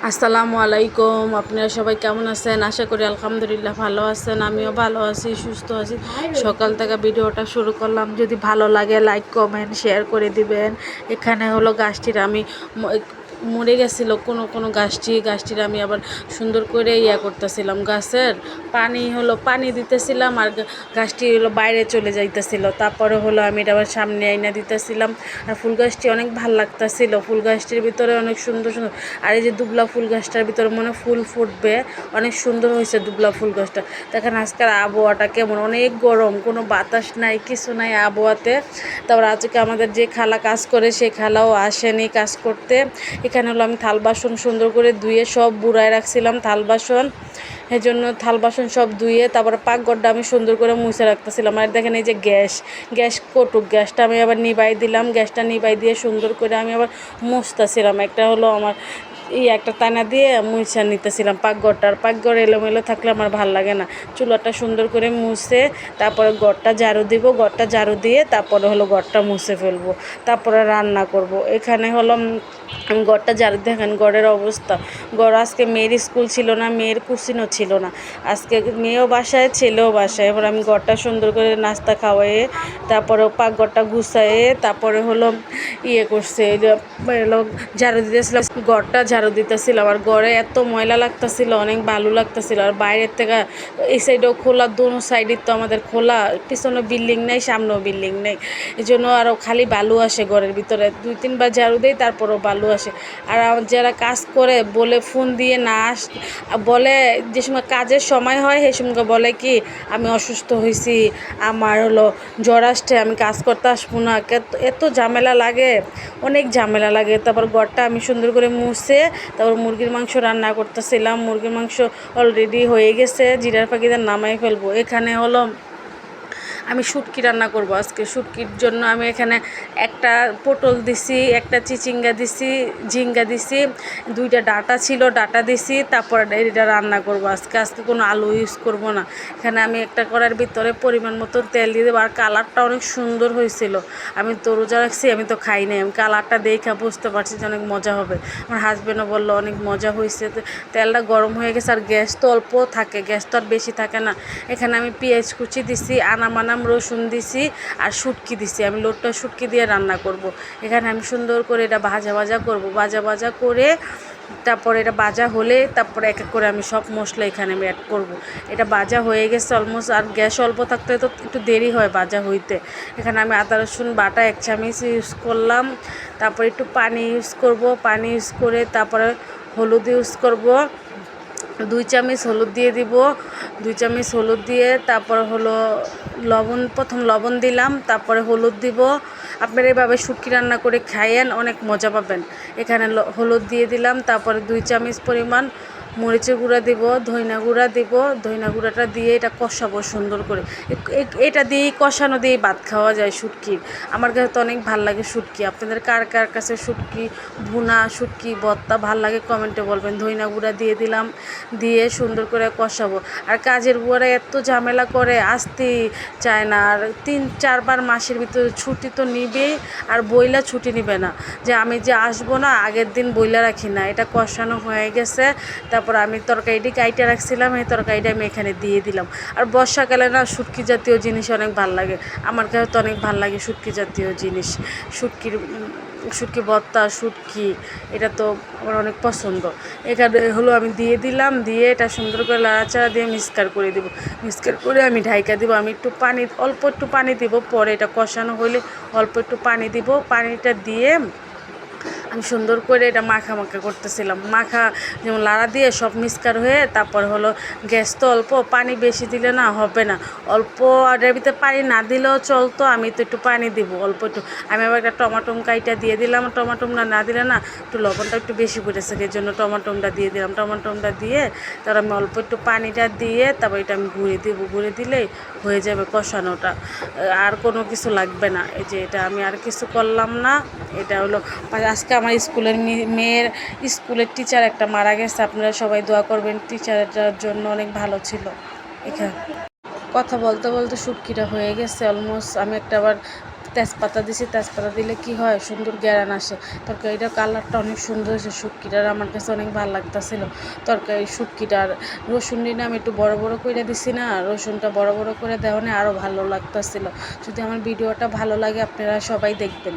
আসসালামু আলাইকুম। আপনারা সবাই কেমন আছেন? আশা করি আলহামদুলিল্লাহ ভালো আছেন। আমিও ভালো আছি, সুস্থ আছি। সকাল থেকে ভিডিওটা শুরু করলাম। যদি ভালো লাগে লাইক কমেন্ট শেয়ার করে দিবেন। এখানে হলো গাছটির আমি মরে গেছিলো কোনো গাছটির আমি আবার সুন্দর করে করতেছিলাম। গাছের পানি দিতেছিলাম আর গাছটি হলো বাইরে চলে যাইতেছিল। তারপরে হলো আমি এটা আবার সামনে আইনা দিতেছিলাম। আর ফুল গাছটি অনেক ভাল লাগতেছিল। ফুল গাছটির ভিতরে অনেক সুন্দর সুন্দর, আর এই যে দুবলা ফুল গাছটার ভিতরে মনে ফুল ফুটবে, অনেক সুন্দর হয়েছে দুবলা ফুল গাছটা। দেখেন আজকের আবহাওয়াটা কেমন, অনেক গরম, কোনো বাতাস নাই, কিছু নাই আবহাওয়াতে। তারপর আজকে আমাদের যে খালা কাজ করে সেই খালাও আসেনি কাজ করতে। এখানে হলো আমি থাল বাসন সুন্দর করে ধুয়ে সব বুড়ায় রাখছিলাম থাল বাসন। এই জন্য থাল বাসন সব ধুয়ে তারপরে পাকঘরটা আমি সুন্দর করে মুছে রাখতেছিলাম। আর দেখেন এই যে গ্যাস কটুক, গ্যাসটা আমি আবার নিবাই দিলাম। গ্যাসটা নিবাই দিয়ে সুন্দর করে আমি আবার মুছতেছিলাম। একটা হলো আমার একটা টানা দিয়ে মুছা নিতেছিলাম পাকঘর এলোমেলো থাকলে আমার ভাল লাগে না। চুলাটা সুন্দর করে মুছে তারপরে ঘরটা ঝাড়ু দিয়ে তারপরে হলো ঘরটা মুছে ফেলবো, তারপরে রান্না করব। এখানে হলো আমি ঘরটা ঝাড়ু, দেখেন ঘরের অবস্থা। আজকে মেয়ের স্কুল ছিল না, মেয়ের কুসিনও ছিল না। আজকে মেয়েও বাসায় ছেলেও বাসায়। এবার আমি ঘরটা সুন্দর করে নাস্তা খাওয়াইয়ে তারপরে পাকঘরটা গুছাইয়ে তারপরে হলো করছে ঝাড়ু দিতেছিলাম। ঘরটা ঝাড়ু দিতেছিলাম আর ঘরে এত ময়লা লাগতেছিল, অনেক ভালো লাগতেছিল। আর বাইরের থেকে এই সাইডেও খোলা, দোনো সাইডে তো আমাদের খোলা, পিছনে বিল্ডিং নেই, সামনেও বিল্ডিং নেই। এই জন্য আরও খালি বালু আসে ঘরের ভিতরে। 2-3 বার ঝাড়ু দেই তারপরও বালু আসে। আর যারা কাজ করে বলে ফোন দিয়ে বলে যে সময় কাজের সময় হয় সেই সময় বলে কি আমি অসুস্থ হয়েছি, আমার হলো জ্বর আসছে, আমি কাজ করতে আসবো না। এত ঝামেলা লাগে, অনেক ঝামেলা লাগে। তারপর ঘরটা আমি সুন্দর করে মুছে তারপর মুরগির মাংস রান্না করতেছিলাম। মুরগির মাংস অলরেডি হয়ে গেছে, জিরার পাখিতে নামাই ফেলবো। এখানে হলো আমি শুটকি রান্না করব আজকে। শুটকির জন্য আমি এখানে একটা পটল দিছি, একটা চিচিঙ্গা দিছি, ঝিঙ্গা দিছি, 2টা ডাঁটা ছিল, ডাঁটা দিছি। তারপর এটা রান্না করব আজকে কোনো আলু ইউজ করব না। এখানে আমি একটা কড়াইয়ের ভিতরে পরিমাণ মতো তেল দিয়ে দেবো। আর কালারটা অনেক সুন্দর হয়েছিল। আমি তো রোজা রাখছি, আমি তো খাই নাই, আমি কালারটা দেখে বুঝতে পারছি যে অনেক মজা হবে। আমার হাজব্যান্ডও বললো অনেক মজা হয়েছে। তেলটা গরম হয়ে গেছে আর গ্যাস তো অল্প থাকে, গ্যাস তো আর বেশি থাকে না। এখানে আমি পেঁয়াজ কুচি দিছি, আনাম রসুন দিছি আর শুটকি দিছি। আমি লোটটা শুটকি দিয়ে রান্না করব। এখানে আমি সুন্দর করে এটা ভাজা করব। ভাজা করে তারপরে এটা ভাজা হলে তারপরে এক এক করে আমি সব মশলা এখানে আমি অ্যাড করব। এটা ভাজা হয়ে গেছে অলমোস্ট। আর গ্যাস অল্প থাকতে তো একটু দেরি হয় ভাজা হইতে। এখানে আমি আদা রসুন বাটা 1 চামচ ইউজ করলাম। তারপরে একটু পানি ইউজ করব। পানি ইউজ করে তারপরে হলুদ ইউজ করব। 2 চামচ হলুদ দিয়ে দিব। 2 চামচ হলুদ দিয়ে তারপর হলো প্রথম লবণ দিলাম, তারপরে হলুদ দিব। আপনারা এভাবে শুটকি রান্না করে খাইয়েন, অনেক মজা পাবেন। এখানে হলুদ দিয়ে দিলাম, তারপরে 2 চামচ পরিমাণ মরিচের গুঁড়া দিব, ধইনা গুঁড়া দিব। ধইনা গুঁড়াটা দিয়ে এটা কষাবো সুন্দর করে। এটা দিয়েই কষানো দিয়েই ভাত খাওয়া যায় শুটকির। আমার কাছে তো অনেক ভাল লাগে শুটকি। আপনাদের কার কার কাছে শুটকি ভুনা, শুটকি ভর্তা ভাল লাগে কমেন্টে বলবেন। ধইনা গুঁড়া দিয়ে দিলাম, দিয়ে সুন্দর করে কষাবো। আর কাজের বুয়ারা এত ঝামেলা করে, আসতেই চায় না। আর 3-4 বার মাসের ভিতরে ছুটি তো নিবেই, আর বইলা ছুটি নিবে না যে আমি যে আসবো না, আগের দিন বইলা রাখি না। এটা কষানো হয়ে গেছে। তারপর আমি তরকারিটি কাইটে রাখছিলাম, এই তরকারিটা আমি এখানে দিয়ে দিলাম। আর বর্ষাকালে না শুটকি জাতীয় জিনিস অনেক ভাল লাগে। আমার কাছে তো অনেক ভাল লাগে শুটকি জাতীয় জিনিস। শুটকি ভর্তা, শুটকি এটা তো আমার অনেক পছন্দ। এখানে হলো আমি দিয়ে দিলাম, দিয়ে এটা সুন্দর করে লাড়াচাড়া দিয়ে মিক্সকার করে দিব। মিক্সকার করে আমি ঢাইকা দিব। আমি অল্প একটু পানি দিব। পরে এটা কষানো হলে অল্প একটু পানি দিব। পানিটা দিয়ে আমি সুন্দর করে এটা মাখা করতেছিলাম। যেমন লাড়া দিয়ে সব মিক্সকার হয়ে তারপর হলো গ্যাস তো অল্প, পানি বেশি দিলে না হবে না। অল্প, আর এর ভিতরে পানি না দিলেও চলতো, আমি তো একটু পানি দিব অল্প একটু। আমি আবার একটা টমাটোমটা দিয়ে দিলাম। টমাটোমটা না দিলে না একটু লবণটা একটু বেশি পড়েছে, এর জন্য টমাটোমটা দিয়ে দিলাম। টমাটোমটা দিয়ে তারপর আমি অল্প একটু পানিটা দিয়ে তারপর এটা আমি ঘুরে দিলেই হয়ে যাবে কষানোটা। আর কোনো কিছু লাগবে না। এই যে এটা আমি আর কিছু করলাম না। এটা হলো আজকে আমার মেয়ের স্কুলের টিচার একটা মারা গেছে। আপনারা সবাই দোয়া করবেন, টিচারটার জন্য অনেক ভালো ছিল। এখানে কথা বলতে বলতে শুটকিটা হয়ে গেছে অলমোস্ট। আমি একটা আবার তেজপাতা দিছি, তেজপাতা দিলে কি হয় সুন্দর গ্যারান আসে। তরকারিটার কালারটা অনেক সুন্দর হয়েছে, শুটকিটার আমার কাছে অনেক ভালো লাগতেছিল। তরকারি শুটকিটার রসুন দিনে আমি একটু বড় বড় করে দিছি না, রসুনটা বড় বড় করে দেওয়া আরও ভালো লাগতেছিল। যদি আমার ভিডিওটা ভালো লাগে আপনারা সবাই দেখবেন।